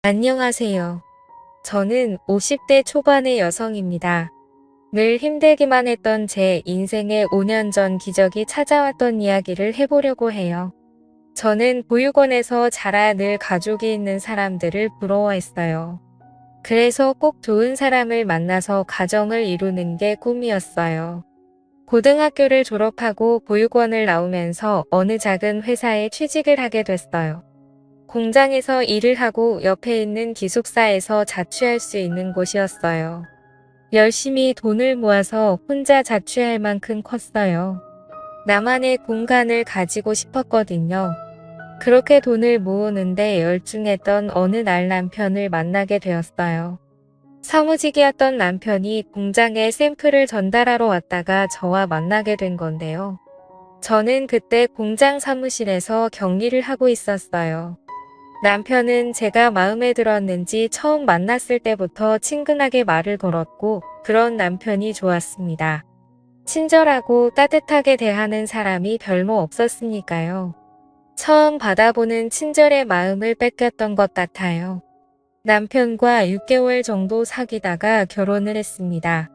안녕하세요. 저는 50대 초반의 여성입니다. 늘 힘들기만 했던 제 인생에 5년 전 기적이 찾아왔던 이야기를 해보려고 해요. 저는 보육원에서 자라 늘 가족이 있는 사람들을 부러워했어요. 그래서 꼭 좋은 사람을 만나서 가정을 이루는 게 꿈이었어요. 고등학교를 졸업하고 보육원을 나오면서 어느 작은 회사에 취직을 하게 됐어요. 공장에서 일을 하고 옆에 있는 기숙사에서 자취할 수 있는 곳이었어요. 열심히 돈을 모아서 혼자 자취할 만큼 컸어요. 나만의 공간을 가지고 싶었거든요. 그렇게 돈을 모으는데 열중했던 어느 날 남편을 만나게 되었어요. 사무직이었던 남편이 공장에 샘플을 전달하러 왔다가 저와 만나게 된 건데요. 저는 그때 공장 사무실에서 격리를 하고 있었어요. 남편은 제가 마음에 들었는지 처음 만났을 때부터 친근하게 말을 걸었고 그런 남편이 좋았습니다. 친절하고 따뜻하게 대하는 사람이 별로 없었으니까요. 처음 받아보는 친절의 마음을 뺏겼던 것 같아요. 남편과 6개월 정도 사귀다가 결혼을 했습니다.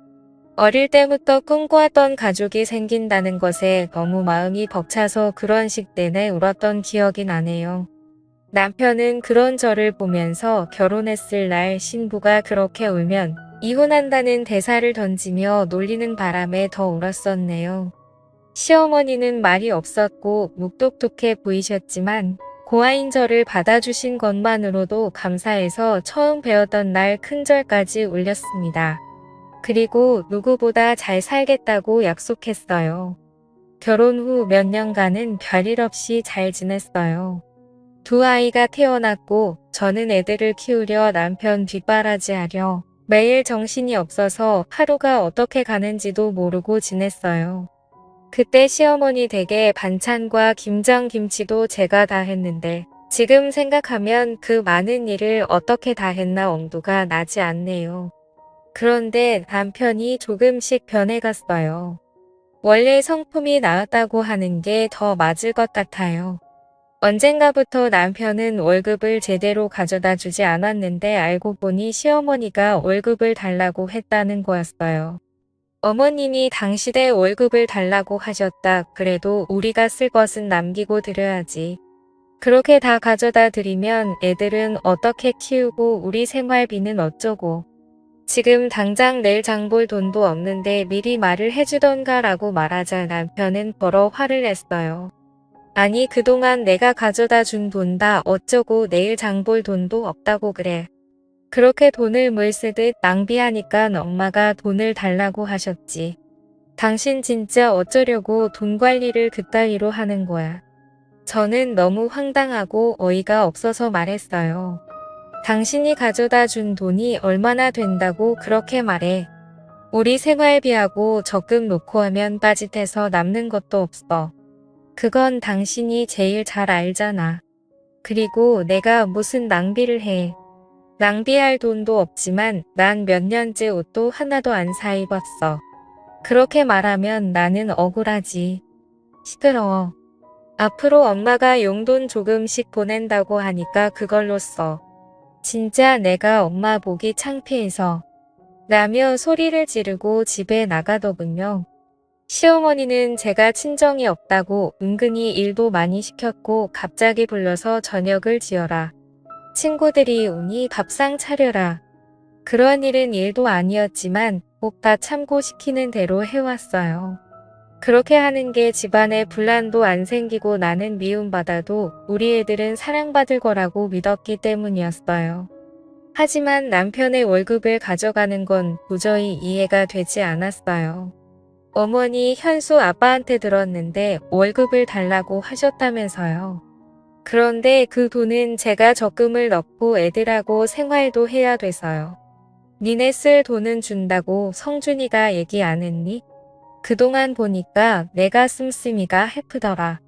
어릴 때부터 꿈꿔왔던 가족이 생긴다는 것에 너무 마음이 벅차서 그런 식 내내 울었던 기억이 나네요. 남편은 그런 저를 보면서 결혼했을 날 신부가 그렇게 울면 이혼한다는 대사를 던지며 놀리는 바람에 더 울었었네요. 시어머니는 말이 없었고 묵뚝뚝해 보이셨지만 고아인 저를 받아주신 것만으로도 감사해서 처음 배웠던 날 큰절까지 울렸습니다. 그리고 누구보다 잘 살겠다고 약속했어요. 결혼 후 몇 년간은 별일 없이 잘 지냈어요. 두 아이가 태어났고 저는 애들을 키우려 남편 뒷바라지하려 매일 정신이 없어서 하루가 어떻게 가는지도 모르고 지냈어요. 그때 시어머니 댁에 반찬과 김장김치도 제가 다 했는데 지금 생각하면 그 많은 일을 어떻게 다 했나 엄두가 나지 않네요. 그런데 남편이 조금씩 변해갔어요. 원래 성품이 나았다고 하는 게 더 맞을 것 같아요. 언젠가부터 남편은 월급을 제대로 가져다 주지 않았는데 알고 보니 시어머니가 월급을 달라고 했다는 거였어요. 어머님이 당시에 월급을 달라고 하셨다. 그래도 우리가 쓸 것은 남기고 드려야지. 그렇게 다 가져다 드리면 애들은 어떻게 키우고 우리 생활비는 어쩌고. 지금 당장 내일 장볼 돈도 없는데 미리 말을 해주던가 라고 말하자 남편은 버럭 화를 냈어요. 아니 그동안 내가 가져다 준 돈 다 어쩌고 내일 장볼 돈도 없다고 그래. 그렇게 돈을 물 쓰듯 낭비하니까 엄마가 돈을 달라고 하셨지. 당신 진짜 어쩌려고 돈 관리를 그따위로 하는 거야. 저는 너무 황당하고 어이가 없어서 말했어요. 당신이 가져다 준 돈이 얼마나 된다고 그렇게 말해. 우리 생활비하고 적금 놓고 하면 빠짓해서 남는 것도 없어. 그건 당신이 제일 잘 알잖아. 그리고 내가 무슨 낭비를 해. 낭비할 돈도 없지만 난 몇 년째 옷도 하나도 안 사 입었어. 그렇게 말하면 나는 억울하지. 시끄러워. 앞으로 엄마가 용돈 조금씩 보낸다고 하니까 그걸로 써. 진짜 내가 엄마 보기 창피해서. 라며 소리를 지르고 집에 나가더군요. 시어머니는 제가 친정이 없다고 은근히 일도 많이 시켰고 갑자기 불러서 저녁을 지어라. 친구들이 오니 밥상 차려라. 그런 일은 일도 아니었지만 꼭 다 참고 시키는 대로 해왔어요. 그렇게 하는 게 집안에 분란도 안 생기고 나는 미움받아도 우리 애들은 사랑받을 거라고 믿었기 때문이었어요. 하지만 남편의 월급을 가져가는 건 도저히 이해가 되지 않았어요. 어머니 현수 아빠한테 들었는데 월급을 달라고 하셨다면서요. 그런데 그 돈은 제가 적금을 넣고 애들하고 생활도 해야 돼서요. 니네 쓸 돈은 준다고 성준이가 얘기 안 했니? 그동안 보니까 내가 씀씀이가 해프더라.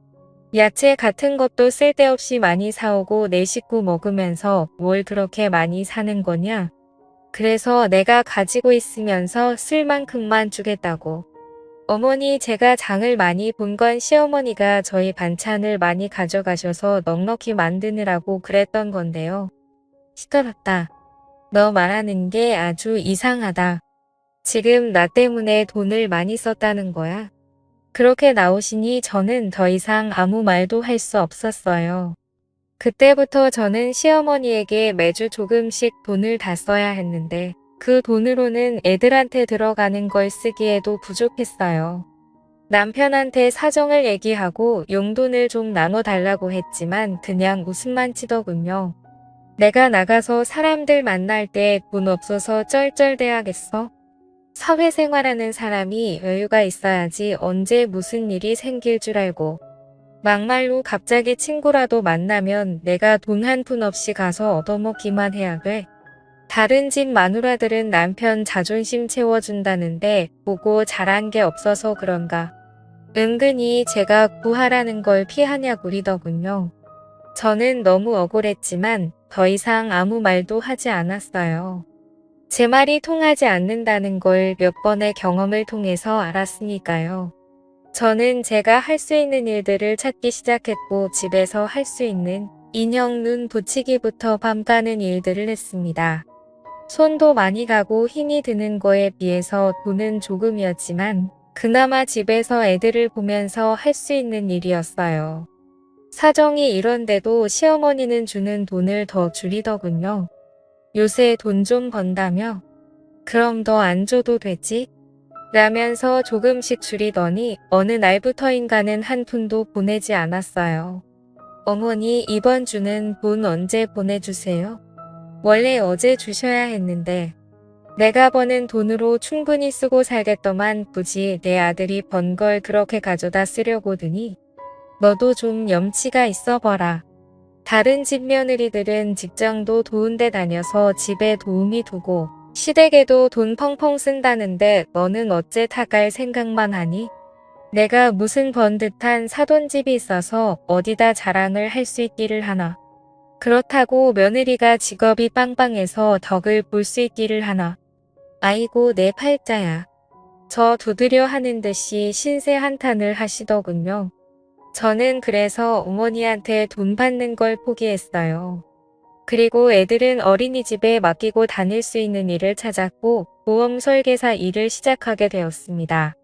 야채 같은 것도 쓸데없이 많이 사오고 내 식구 먹으면서 뭘 그렇게 많이 사는 거냐? 그래서 내가 가지고 있으면서 쓸 만큼만 주겠다고. 어머니 제가 장을 많이 본 건 시어머니가 저희 반찬을 많이 가져가셔서 넉넉히 만드느라고 그랬던 건데요. 시끄럽다. 너 말하는 게 아주 이상하다. 지금 나 때문에 돈을 많이 썼다는 거야. 그렇게 나오시니 저는 더 이상 아무 말도 할 수 없었어요. 그때부터 저는 시어머니에게 매주 조금씩 돈을 다 써야 했는데 그 돈으로는 애들한테 들어가는 걸 쓰기에도 부족했어요. 남편한테 사정을 얘기하고 용돈을 좀 나눠달라고 했지만 그냥 웃음만 치더군요. 내가 나가서 사람들 만날 때 돈 없어서 쩔쩔대야겠어? 사회생활하는 사람이 여유가 있어야지 언제 무슨 일이 생길 줄 알고. 막말로 갑자기 친구라도 만나면 내가 돈 한 푼 없이 가서 얻어먹기만 해야 돼. 다른 집 마누라들은 남편 자존심 채워준다는데 보고 잘한 게 없어서 그런가. 은근히 제가 구하라는 걸 피하냐고 그러더군요. 저는 너무 억울했지만 더 이상 아무 말도 하지 않았어요. 제 말이 통하지 않는다는 걸 몇 번의 경험을 통해서 알았으니까요. 저는 제가 할 수 있는 일들을 찾기 시작했고 집에서 할 수 있는 인형 눈 붙이기부터 밤 까는 일들을 했습니다. 손도 많이 가고 힘이 드는 거에 비해서 돈은 조금이었지만 그나마 집에서 애들을 보면서 할 수 있는 일이었어요. 사정이 이런데도 시어머니는 주는 돈을 더 줄이더군요. 요새 돈 좀 번다며? 그럼 더 안 줘도 되지? 라면서 조금씩 줄이더니 어느 날부터인가는 한 푼도 보내지 않았어요. 어머니 이번 주는 돈 언제 보내주세요? 원래 어제 주셔야 했는데 내가 버는 돈으로 충분히 쓰고 살겠더만 굳이 내 아들이 번 걸 그렇게 가져다 쓰려고 드니 너도 좀 염치가 있어 봐라. 다른 집 며느리들은 직장도 좋은데 다녀서 집에 도우미 두고 시댁에도 돈 펑펑 쓴다는데 너는 어째 타갈 생각만 하니? 내가 무슨 번듯한 사돈집이 있어서 어디다 자랑을 할 수 있기를 하나. 그렇다고 며느리가 직업이 빵빵해서 덕을 볼 수 있기를 하나. 아이고 내 팔자야. 저 두드려 하는 듯이 신세 한탄을 하시더군요. 저는 그래서 어머니한테 돈 받는 걸 포기했어요. 그리고 애들은 어린이집에 맡기고 다닐 수 있는 일을 찾았고 보험 설계사 일을 시작하게 되었습니다.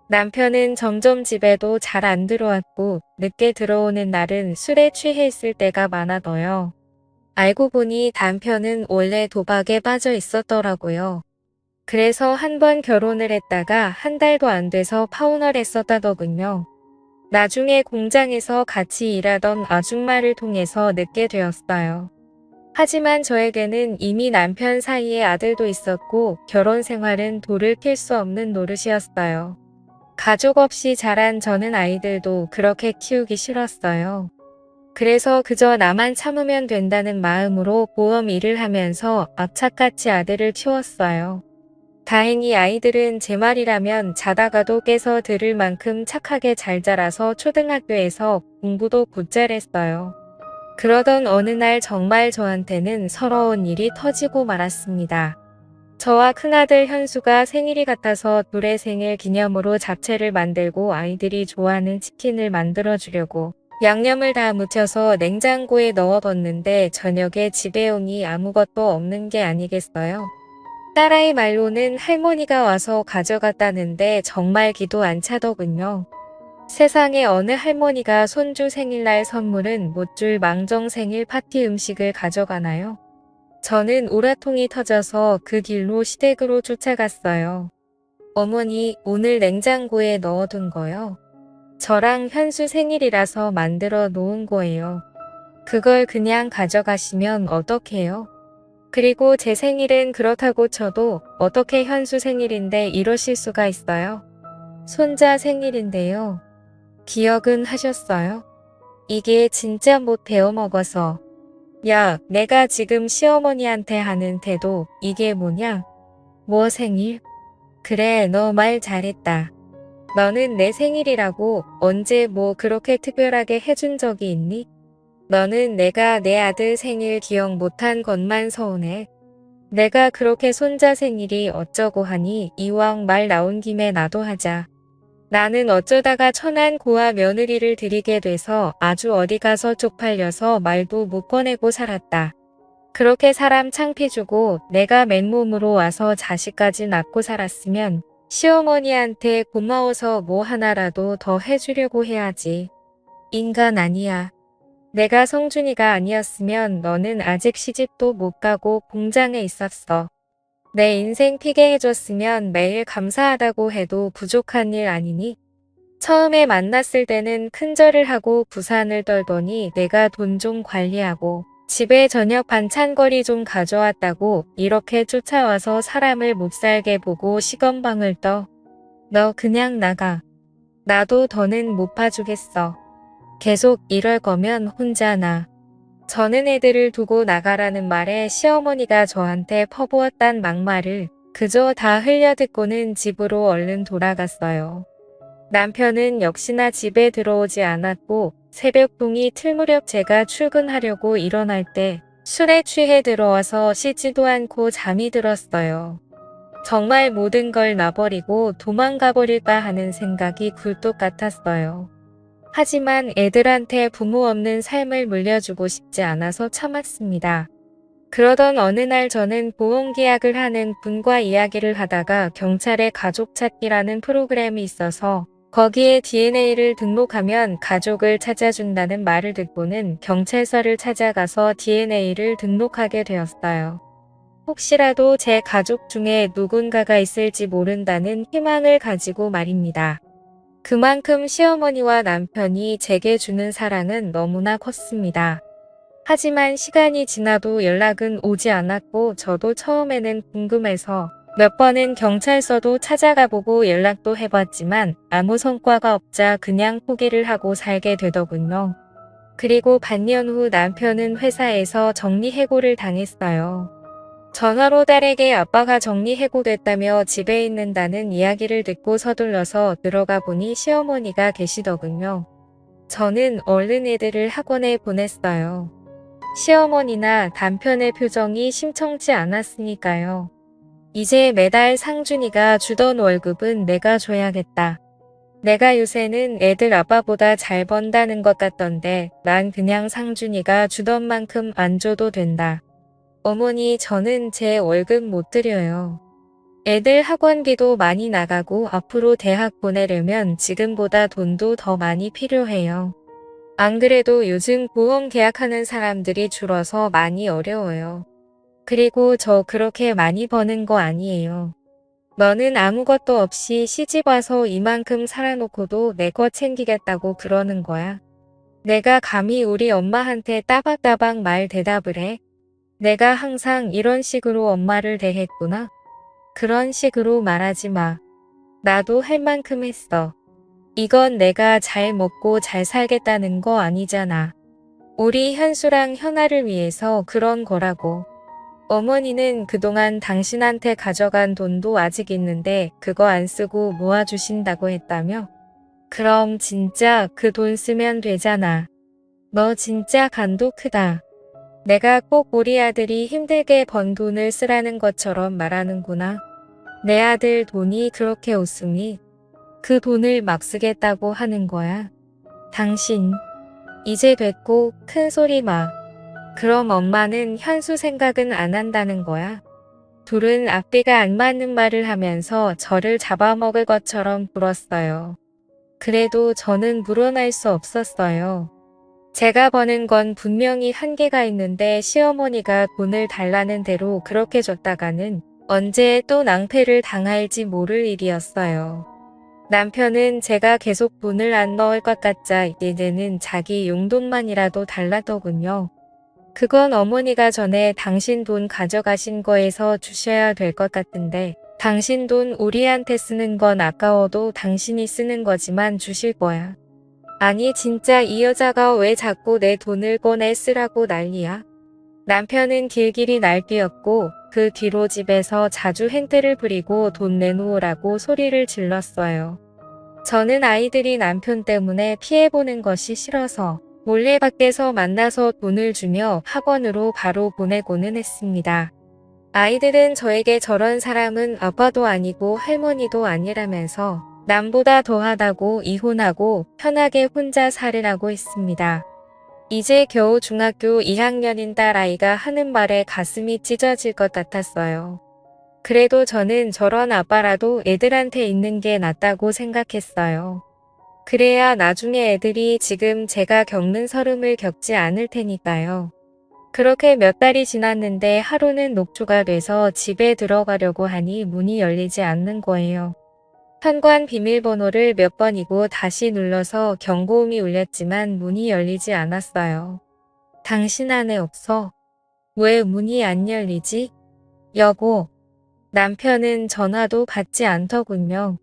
남편은 점점 집에도 잘 안 들어왔고 늦게 들어오는 날은 술에 취해 있을 때가 많아져요. 알고 보니 남편은 원래 도박에 빠져 있었더라고요. 그래서 한 번 결혼을 했다가 한 달도 안 돼서 파혼을 했었다더군요. 나중에 공장에서 같이 일하던 아줌마를 통해서 늦게 되었어요. 하지만 저에게는 이미 남편 사이에 아들도 있었고 결혼 생활은 돌을 킬 수 없는 노릇이었어요. 가족 없이 자란 저는 아이들도 그렇게 키우기 싫었어요. 그래서 그저 나만 참으면 된다는 마음으로 보험 일을 하면서 악착같이 아들을 키웠어요. 다행히 아이들은 제 말이라면 자다가도 깨서 들을 만큼 착하게 잘 자라서 초등학교에서 공부도 곧잘 했어요. 그러던 어느 날 정말 저한테는 서러운 일이 터지고 말았습니다. 저와 큰아들 현수가 생일이 같아서 둘의 생일 기념으로 잡채를 만들고 아이들이 좋아하는 치킨을 만들어 주려고 양념을 다 묻혀서 냉장고에 넣어뒀는데 저녁에 집에 오니 아무것도 없는 게 아니겠어요? 딸아이 말로는 할머니가 와서 가져갔다는데 정말 기도 안 차더군요. 세상에 어느 할머니가 손주 생일날 선물은 못 줄 망정 생일 파티 음식을 가져가나요? 저는 우라통이 터져서 그 길로 시댁으로 쫓아갔어요. 어머니, 오늘 냉장고에 넣어둔 거요. 저랑 현수 생일이라서 만들어 놓은 거예요. 그걸 그냥 가져가시면 어떡해요? 그리고 제 생일은 그렇다고 쳐도 어떻게 현수 생일인데 이러실 수가 있어요? 손자 생일인데요. 기억은 하셨어요? 이게 진짜 못 배워먹어서. 야, 내가 지금 시어머니한테 하는 태도 이게 뭐냐? 뭐 생일? 그래, 너 말 잘했다. 너는 내 생일이라고 언제 뭐 그렇게 특별하게 해준 적이 있니? 너는 내가 내 아들 생일 기억 못한 것만 서운해. 내가 그렇게 손자 생일이 어쩌고 하니 이왕 말 나온 김에 나도 하자. 나는 어쩌다가 천안 고아 며느리를 들이게 돼서 아주 어디 가서 쪽팔려서 말도 못 꺼내고 살았다. 그렇게 사람 창피 주고 내가 맨몸으로 와서 자식까지 낳고 살았으면 시어머니한테 고마워서 뭐 하나라도 더 해주려고 해야지. 인간 아니야. 내가 성준이가 아니었으면 너는 아직 시집도 못 가고 공장에 있었어. 내 인생 피게 해줬으면 매일 감사하다고 해도 부족한 일 아니니? 처음에 만났을 때는 큰절을 하고 부산을 떨더니 내가 돈 좀 관리하고 집에 저녁 반찬거리 좀 가져왔다고 이렇게 쫓아와서 사람을 못 살게 보고 시건방을 떠. 너 그냥 나가. 나도 더는 못 봐주겠어. 계속 이럴 거면 혼자 나. 저는 애들을 두고 나가라는 말에 시어머니가 저한테 퍼부었단 막말을 그저 다 흘려듣고는 집으로 얼른 돌아갔어요. 남편은 역시나 집에 들어오지 않았고 새벽동이 틀 무렵 제가 출근하려고 일어날 때 술에 취해 들어와서 씻지도 않고 잠이 들었어요. 정말 모든 걸 놔버리고 도망가 버릴까 하는 생각이 굴뚝 같았어요. 하지만 애들한테 부모 없는 삶을 물려주고 싶지 않아서 참았습니다. 그러던 어느 날 저는 보험계약을 하는 분과 이야기를 하다가 경찰의 가족찾기라는 프로그램이 있어서 거기에 DNA를 등록하면 가족을 찾아준다는 말을 듣고는 경찰서를 찾아가서 DNA를 등록하게 되었어요. 혹시라도 제 가족 중에 누군가가 있을지 모른다는 희망을 가지고 말입니다. 그만큼 시어머니와 남편이 제게 주는 사랑은 너무나 컸습니다. 하지만 시간이 지나도 연락은 오지 않았고 저도 처음에는 궁금해서 몇 번은 경찰서도 찾아가 보고 연락도 해봤지만 아무 성과가 없자 그냥 포기를 하고 살게 되더군요. 그리고 반년 후 남편은 회사에서 정리해고를 당했어요. 전화로 딸에게 아빠가 정리해고됐다며 집에 있는다는 이야기를 듣고 서둘러서 들어가 보니 시어머니가 계시더군요. 저는 얼른 애들을 학원에 보냈어요. 시어머니나 남편의 표정이 심청치 않았으니까요. 이제 매달 상준이가 주던 월급은 내가 줘야겠다. 내가 요새는 애들 아빠보다 잘 번다는 것 같던데 난 그냥 상준이가 주던 만큼 안 줘도 된다. 어머니, 저는 제 월급 못 드려요. 애들 학원비도 많이 나가고 앞으로 대학 보내려면 지금보다 돈도 더 많이 필요해요. 안 그래도 요즘 보험 계약하는 사람들이 줄어서 많이 어려워요. 그리고 저 그렇게 많이 버는 거 아니에요. 너는 아무것도 없이 시집와서 이만큼 살아놓고도 내 거 챙기겠다고 그러는 거야. 내가 감히 우리 엄마한테 따박따박 말 대답을 해? 내가 항상 이런 식으로 엄마를 대했구나. 그런 식으로 말하지 마. 나도 할 만큼 했어. 이건 내가 잘 먹고 잘 살겠다는 거 아니잖아. 우리 현수랑 현아를 위해서 그런 거라고. 어머니는 그동안 당신한테 가져간 돈도 아직 있는데 그거 안 쓰고 모아주신다고 했다며? 그럼 진짜 그 돈 쓰면 되잖아. 너 진짜 간도 크다. 내가 꼭 우리 아들이 힘들게 번 돈을 쓰라는 것처럼 말하는구나. 내 아들 돈이 그렇게 없으니 그 돈을 막 쓰겠다고 하는 거야. 당신, 이제 됐고 큰 소리 마. 그럼 엄마는 현수 생각은 안 한다는 거야. 둘은 앞뒤가 안 맞는 말을 하면서 저를 잡아먹을 것처럼 굴었어요. 그래도 저는 물어날 수 없었어요. 제가 버는 건 분명히 한계가 있는데 시어머니가 돈을 달라는 대로 그렇게 줬다가는 언제 또 낭패를 당할지 모를 일이었어요. 남편은 제가 계속 돈을 안 넣을 것 같자 이제는 자기 용돈만이라도 달라더군요. 그건 어머니가 전에 당신 돈 가져가신 거에서 주셔야 될 것 같은데 당신 돈 우리한테 쓰는 건 아까워도 당신이 쓰는 거지만 주실 거야. 아니 진짜 이 여자가 왜 자꾸 내 돈을 꺼내 쓰라고 난리야. 남편은 길길이 날뛰었고 그 뒤로 집에서 자주 행패를 부리고 돈 내놓으라고 소리를 질렀어요. 저는 아이들이 남편 때문에 피해보는 것이 싫어서 몰래 밖에서 만나서 돈을 주며 학원으로 바로 보내고는 했습니다. 아이들은 저에게 저런 사람은 아빠도 아니고 할머니도 아니라면서 남보다 더하다고 이혼하고 편하게 혼자 살으라고 했습니다. 이제 겨우 중학교 2학년인 딸아이가 하는 말에 가슴이 찢어질 것 같았어요. 그래도 저는 저런 아빠라도 애들한테 있는 게 낫다고 생각했어요. 그래야 나중에 애들이 지금 제가 겪는 서름을 겪지 않을 테니까요. 그렇게 몇 달이 지났는데 하루는 녹초가 돼서 집에 들어가려고 하니 문이 열리지 않는 거예요. 현관 비밀번호를 몇 번이고 다시 눌러서 경고음이 울렸지만 문이 열리지 않았어요. 당신 안에 없어. 왜 문이 안 열리지? 여보. 남편은 전화도 받지 않더군요.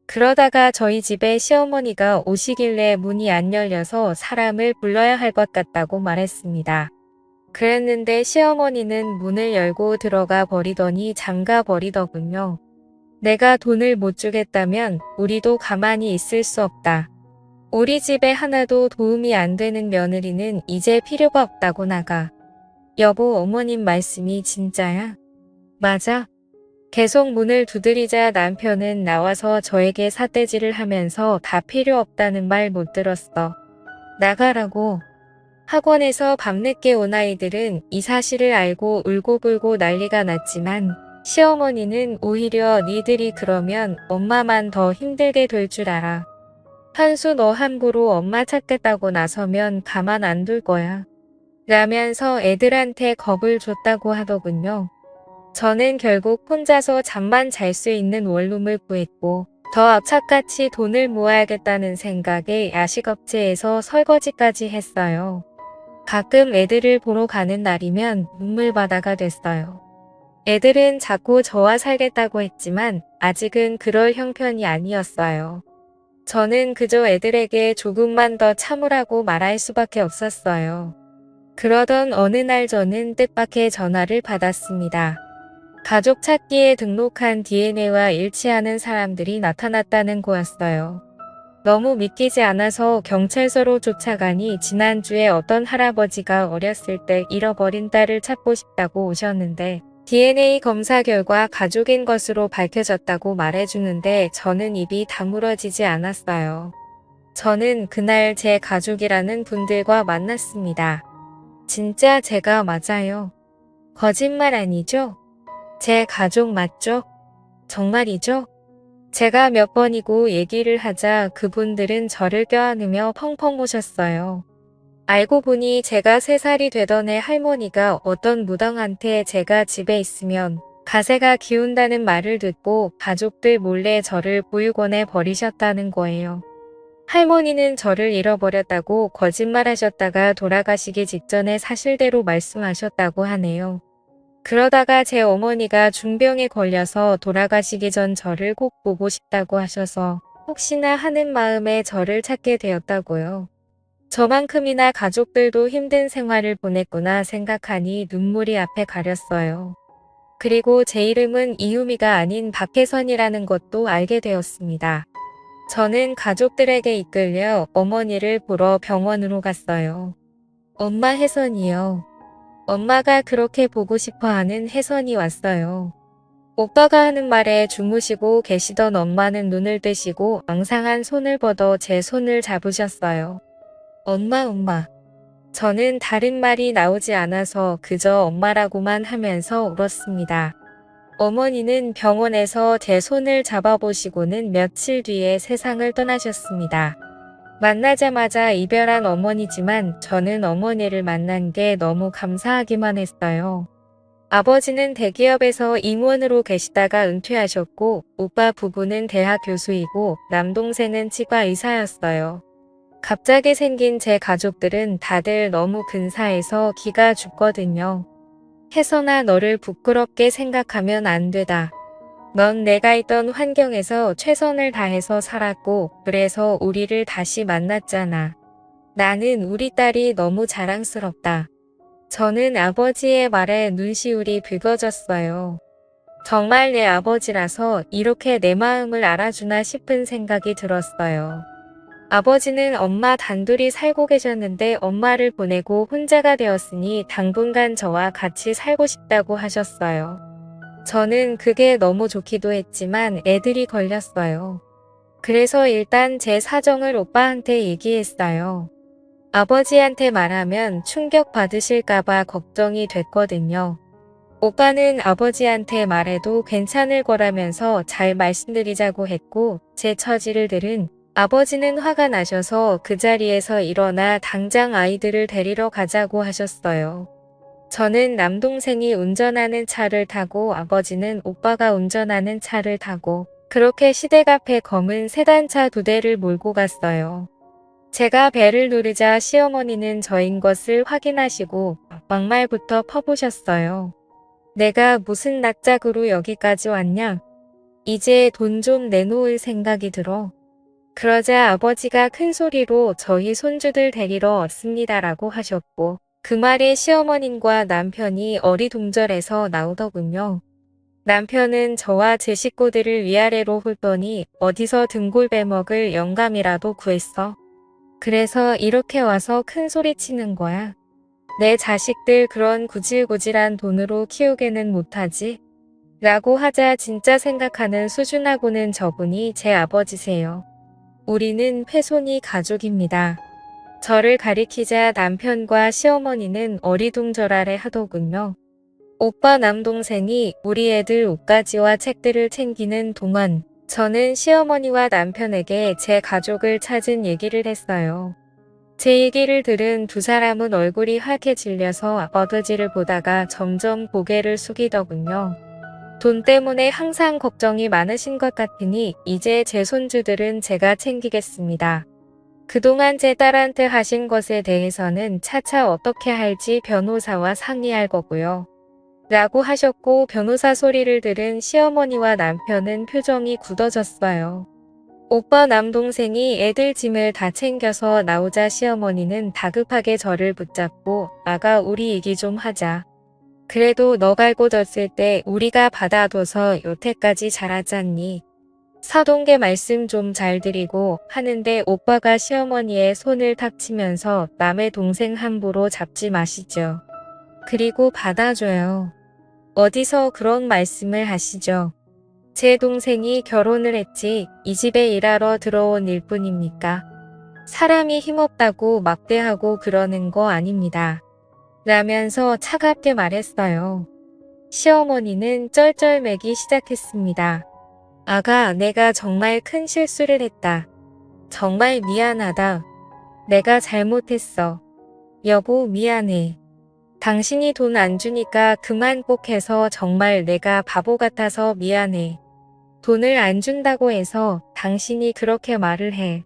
그러다가 저희 집에 시어머니가 오시길래 문이 안 열려서 사람을 불러야 할 것 같다고 말했습니다. 그랬는데 시어머니는 문을 열고 들어가 버리더니 잠가 버리더군요. 내가 돈을 못 주겠다면 우리도 가만히 있을 수 없다. 우리 집에 하나도 도움이 안 되는 며느리는 이제 필요가 없다고 나가. 여보, 어머님 말씀이 진짜야? 맞아. 계속 문을 두드리자 남편은 나와서 저에게 삿대질을 하면서 다 필요 없다는 말 못 들었어. 나가라고. 학원에서 밤늦게 온 아이들은 이 사실을 알고 울고불고 난리가 났지만 시어머니는 오히려 니들이 그러면 엄마만 더 힘들게 될 줄 알아. 한수 너 함부로 엄마 찾겠다고 나서면 가만 안 둘 거야. 라면서 애들한테 겁을 줬다고 하더군요. 저는 결국 혼자서 잠만 잘 수 있는 원룸을 구했고 더 악착같이 돈을 모아야겠다는 생각에 야식업체에서 설거지까지 했어요. 가끔 애들을 보러 가는 날이면 눈물바다가 됐어요. 애들은 자꾸 저와 살겠다고 했지만 아직은 그럴 형편이 아니었어요. 저는 그저 애들에게 조금만 더 참으라고 말할 수밖에 없었어요. 그러던 어느 날 저는 뜻밖의 전화를 받았습니다. 가족 찾기에 등록한 DNA와 일치하는 사람들이 나타났다는 거였어요. 너무 믿기지 않아서 경찰서로 쫓아가니 지난주에 어떤 할아버지가 어렸을 때 잃어버린 딸을 찾고 싶다고 오셨는데 DNA 검사 결과 가족인 것으로 밝혀졌다고 말해주는데 저는 입이 다물어지지 않았어요. 저는 그날 제 가족이라는 분들과 만났습니다. 진짜 제가 맞아요. 거짓말 아니죠? 제 가족 맞죠? 정말이죠? 제가 몇 번이고 얘기를 하자 그분들은 저를 껴안으며 펑펑 우셨어요. 알고 보니 제가 3살이 되던 해 할머니가 어떤 무당한테 제가 집에 있으면 가세가 기운다는 말을 듣고 가족들 몰래 저를 보육원에 버리셨다는 거예요. 할머니는 저를 잃어버렸다고 거짓말하셨다가 돌아가시기 직전에 사실대로 말씀하셨다고 하네요. 그러다가 제 어머니가 중병에 걸려서 돌아가시기 전 저를 꼭 보고 싶다고 하셔서 혹시나 하는 마음에 저를 찾게 되었다고요. 저만큼이나 가족들도 힘든 생활을 보냈구나 생각하니 눈물이 앞에 가렸어요. 그리고 제 이름은 이유미가 아닌 박혜선이라는 것도 알게 되었습니다. 저는 가족들에게 이끌려 어머니를 보러 병원으로 갔어요. 엄마 혜선이요. 엄마가 그렇게 보고 싶어하는 혜선이 왔어요. 오빠가 하는 말에 주무시고 계시던 엄마는 눈을 뜨시고 앙상한 손을 뻗어 제 손을 잡으셨어요. 엄마. 저는 다른 말이 나오지 않아서 그저 엄마라고만 하면서 울었습니다. 어머니는 병원에서 제 손을 잡아보시고는 며칠 뒤에 세상을 떠나셨습니다. 만나자마자 이별한 어머니지만 저는 어머니를 만난 게 너무 감사하기만 했어요. 아버지는 대기업에서 임원으로 계시다가 은퇴하셨고 오빠 부부는 대학 교수이고 남동생은 치과 의사였어요. 갑자기 생긴 제 가족들은 다들 너무 근사해서 기가 죽거든요. 혜선아, 너를 부끄럽게 생각하면 안 되다. 넌 내가 있던 환경에서 최선을 다해서 살았고 그래서 우리를 다시 만났잖아. 나는 우리 딸이 너무 자랑스럽다. 저는 아버지의 말에 눈시울이 붉어졌어요. 정말 내 아버지라서 이렇게 내 마음을 알아주나 싶은 생각이 들었어요. 아버지는 엄마 단둘이 살고 계셨는데 엄마를 보내고 혼자가 되었으니 당분간 저와 같이 살고 싶다고 하셨어요. 저는 그게 너무 좋기도 했지만 애들이 걸렸어요. 그래서 일단 제 사정을 오빠한테 얘기했어요. 아버지한테 말하면 충격받으실까봐 걱정이 됐거든요. 오빠는 아버지한테 말해도 괜찮을 거라면서 잘 말씀드리자고 했고, 제 처지를 들은 아버지는 화가 나셔서 그 자리에서 일어나 당장 아이들을 데리러 가자고 하셨어요. 저는 남동생이 운전하는 차를 타고 아버지는 오빠가 운전하는 차를 타고 그렇게 시댁 앞에 검은 세단차 2대를 몰고 갔어요. 제가 벨을 누르자 시어머니는 저인 것을 확인하시고 막말부터 퍼부셨어요. 내가 무슨 낯짝으로 여기까지 왔냐? 이제 돈 좀 내놓을 생각이 들어. 그러자 아버지가 큰 소리로 저희 손주들 데리러 왔습니다라고 하셨고, 그 말에 시어머님과 남편이 어리둥절해서 나오더군요. 남편은 저와 제 식구들을 위아래로 훑더니 어디서 등골 베먹을 영감이라도 구했어. 그래서 이렇게 와서 큰 소리 치는 거야. 내 자식들 그런 구질구질한 돈으로 키우게는 못하지. 라고 하자 진짜 생각하는 수준하고는 저분이 제 아버지세요. 우리는 훼손이 가족입니다. 저를 가리키자 남편과 시어머니는 어리둥절하래 하더군요. 오빠 남동생이 우리 애들 옷가지와 책들을 챙기는 동안 저는 시어머니와 남편에게 제 가족을 찾은 얘기를 했어요. 제 얘기를 들은 두 사람은 얼굴이 하얗게 질려서 아버지를 보다가 점점 고개를 숙이더군요. 돈 때문에 항상 걱정이 많으신 것 같으니 이제 제 손주들은 제가 챙기겠습니다. 그동안 제 딸한테 하신 것에 대해서는 차차 어떻게 할지 변호사와 상의할 거고요. 라고 하셨고 변호사 소리를 들은 시어머니와 남편은 표정이 굳어졌어요. 오빠 남동생이 애들 짐을 다 챙겨서 나오자 시어머니는 다급하게 저를 붙잡고 아가 우리 얘기 좀 하자. 그래도 너 갈고 졌을 때 우리가 받아둬서 여태까지 자랐잖니. 사돈께 말씀 좀 잘 드리고 하는데 오빠가 시어머니의 손을 탁 치면서 남의 동생 함부로 잡지 마시죠. 그리고 받아줘요. 어디서 그런 말씀을 하시죠. 제 동생이 결혼을 했지 이 집에 일하러 들어온 일뿐입니까? 사람이 힘없다고 막대하고 그러는 거 아닙니다. 라면서 차갑게 말했어요. 시어머니는 쩔쩔매기 시작했습니다. 아가, 내가 정말 큰 실수를 했다. 정말 미안하다. 내가 잘못했어. 여보, 미안해. 당신이 돈 안 주니까 그만 꼭 해서 정말 내가 바보 같아서 미안해. 돈을 안 준다고 해서 당신이 그렇게 말을 해.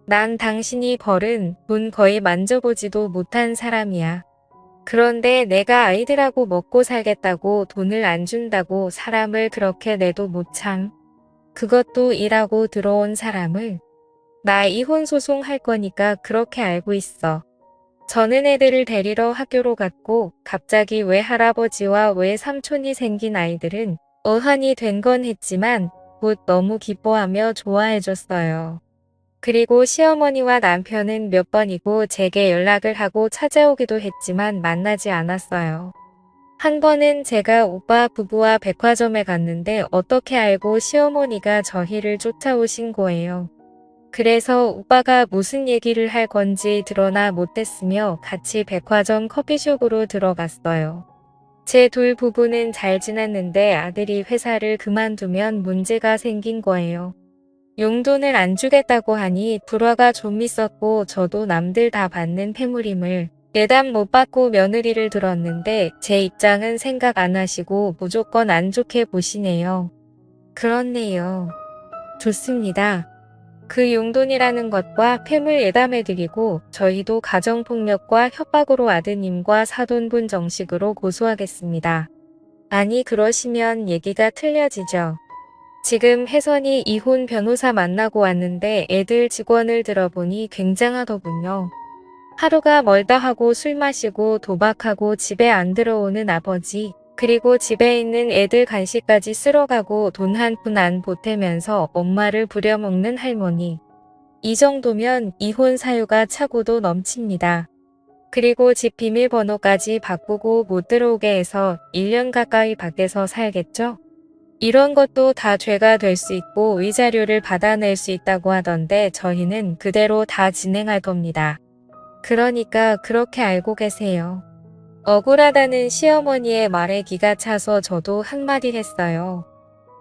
난 당신이 벌은 돈 거의 만져보지도 못한 사람이야. 그런데 내가 아이들하고 먹고 살겠다고 돈을 안 준다고 사람을 그렇게 내도 못 참. 그것도 일하고 들어온 사람을. 나 이혼 소송할 거니까 그렇게 알고 있어. 저는 애들을 데리러 학교로 갔고 갑자기 왜 할아버지와 왜 삼촌이 생긴 아이들은 어한이 된 건 했지만 곧 너무 기뻐하며 좋아해줬어요. 그리고 시어머니와 남편은 몇 번이고 제게 연락을 하고 찾아오기도 했지만 만나지 않았어요. 한 번은 제가 오빠 부부와 백화점에 갔는데 어떻게 알고 시어머니가 저희를 쫓아오신 거예요. 그래서 오빠가 무슨 얘기를 할 건지 드러나 못했으며 같이 백화점 커피숍으로 들어갔어요. 제 둘 부부는 잘 지냈는데 아들이 회사를 그만두면 문제가 생긴 거예요. 용돈을 안 주겠다고 하니 불화가 좀 있었고 저도 남들 다 받는 폐물임을 예단 못 받고 며느리를 들었는데 제 입장은 생각 안 하시고 무조건 안 좋게 보시네요. 그렇네요. 좋습니다. 그 용돈이라는 것과 폐물 예담해드리고 저희도 가정폭력과 협박으로 아드님과 사돈분 정식으로 고소하겠습니다. 아니 그러시면 얘기가 틀려지죠. 지금 혜선이 이혼 변호사 만나고 왔는데 애들 직원을 들어보니 굉장하더군요. 하루가 멀다 하고 술 마시고 도박하고 집에 안 들어오는 아버지, 그리고 집에 있는 애들 간식까지 쓸어가고 돈 한 푼 안 보태면서 엄마를 부려먹는 할머니. 이 정도면 이혼 사유가 차고도 넘칩니다. 그리고 집 비밀번호까지 바꾸고 못 들어오게 해서 1년 가까이 밖에서 살겠죠? 이런 것도 다 죄가 될 수 있고 위자료를 받아낼 수 있다고 하던데 저희는 그대로 다 진행할 겁니다. 그러니까 그렇게 알고 계세요. 억울하다는 시어머니의 말에 기가 차서 저도 한마디 했어요.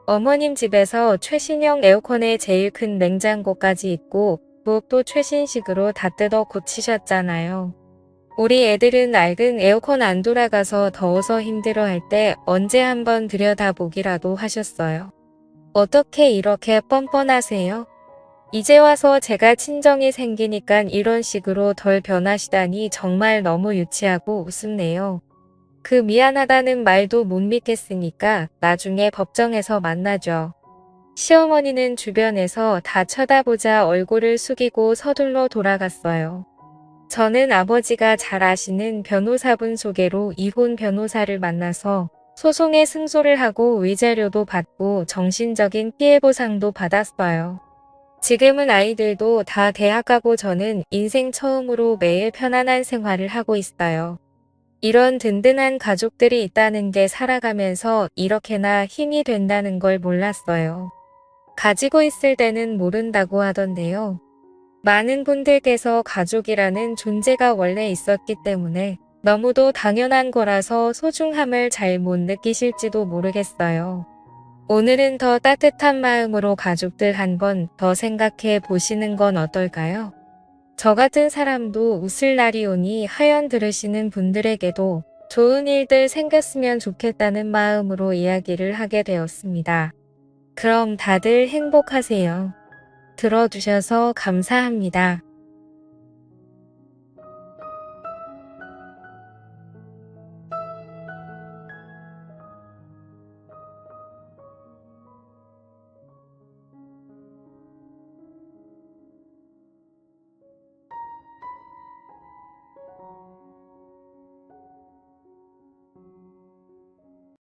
어머님 집에서 최신형 에어컨에 제일 큰 냉장고까지 있고 부엌도 최신식으로 다 뜯어 고치셨잖아요. 우리 애들은 낡은 에어컨 안 돌아가서 더워서 힘들어할 때 언제 한번 들여다보기라도 하셨어요. 어떻게 이렇게 뻔뻔하세요? 이제 와서 제가 친정이 생기니까 이런 식으로 덜 변하시다니 정말 너무 유치하고 우습네요. 그 미안하다는 말도 못 믿겠으니까 나중에 법정에서 만나죠. 시어머니는 주변에서 다 쳐다보자 얼굴을 숙이고 서둘러 돌아갔어요. 저는 아버지가 잘 아시는 변호사분 소개로 이혼 변호사를 만나서 소송에 승소를 하고 위자료도 받고 정신적인 피해 보상도 받았어요. 지금은 아이들도 다 대학 가고 저는 인생 처음으로 매일 편안한 생활을 하고 있어요. 이런 든든한 가족들이 있다는 게 살아가면서 이렇게나 힘이 된다는 걸 몰랐어요. 가지고 있을 때는 모른다고 하던데요. 많은 분들께서 가족이라는 존재가 원래 있었기 때문에 너무도 당연한 거라서 소중함을 잘 못 느끼실지도 모르겠어요. 오늘은 더 따뜻한 마음으로 가족들 한 번 더 생각해 보시는 건 어떨까요? 저 같은 사람도 웃을 날이 오니 하연 들으시는 분들에게도 좋은 일들 생겼으면 좋겠다는 마음으로 이야기를 하게 되었습니다. 그럼 다들 행복하세요. 들어주셔서 감사합니다.